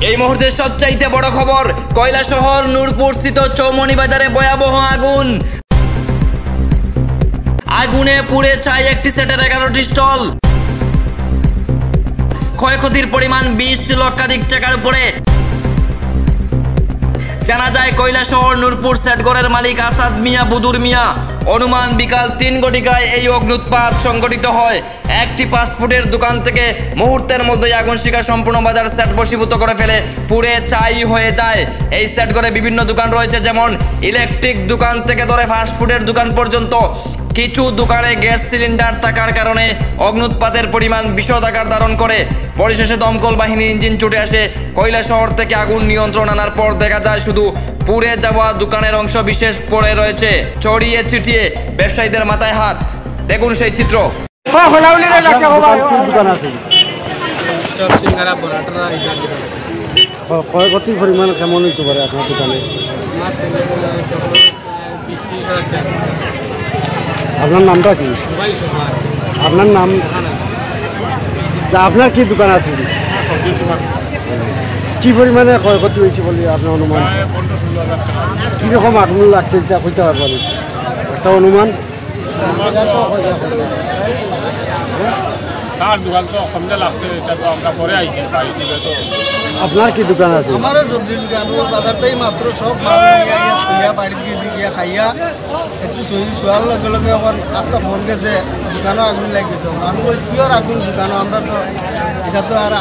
এই মুহূর্তে সবচাইতে বড় খবর, কৈলাসহর নূরপুর স্থিত চৌমনি বাজারে ভয়াবহ আগুন। আগুনে পুড়ে ছাই একটি সেটের 11টি স্টল। ক্ষয়ক্ষতির পরিমাণ 20 লক্ষাধিক টাকার উপরে। জানা যায় কৈলাসহর নূরপুর সেটঘরের মালিক আসাদ মিয়া বুদুর মিয়া। অনুমান বিকাল 3 ঘটিকায় এই অগ্নুৎপাত সংঘটিত হয়। একটি ফাস্টফুডের দোকান থেকে মুহূর্তের মধ্যেই আগুন শিখা সম্পূর্ণ বাজার সেট বশীভূত করে ফেলে পুড়ে ছাই হয়ে যায়। এই সেট ঘরে বিভিন্ন দোকান রয়েছে, যেমন ইলেকট্রিক দোকান থেকে ধরে ফাস্টফুডের দোকান পর্যন্ত। কিছু দোকানে গ্যাস সিলিন্ডার থাকার কারণে অগ্নুৎপাতের পরিমাণ বিশদ আকার ধারণ করে। পরিশেষে দমকল বাহিনীর ইঞ্জিন ছুটে আসে। কৈলাসহর থেকে আগুন নিয়ন্ত্রণ আনার পর দেখা যায় শুধু পুড়ে যাওয়া দোকানের অংশ বিশেষ পড়ে রয়েছে। ছড়িয়ে ছিটিয়ে ব্যবসায়ীদের মাথায় হাত। দেখুন সেই চিত্র। ক্ষয়ক্ষতির পরিমাণ কেমন হইতে পারে আপনার দোকানে? আপনার নামটা কি? আপনার নাম? আপনার কি দোকান আছে? কি পরিমাণে ক্ষয়ক্ষতি হয়েছে বলে আপনার অনুমান? কীরকম আগুন লাগছে এটা কইতে পারবেন একটা অনুমান? আপনার কি দোকান আছে? আমারও সবজির দোকান, বাজারটাই মাত্র সব বাড়িতে গিয়ে খাইয়া একটু শোয়ার লগে লগে এখন একটা ফোন গেছে দোকানও আগুন লাগিয়েছে। আমি কিয়র আগুন দোকানও, আমরা তো এটা তো আর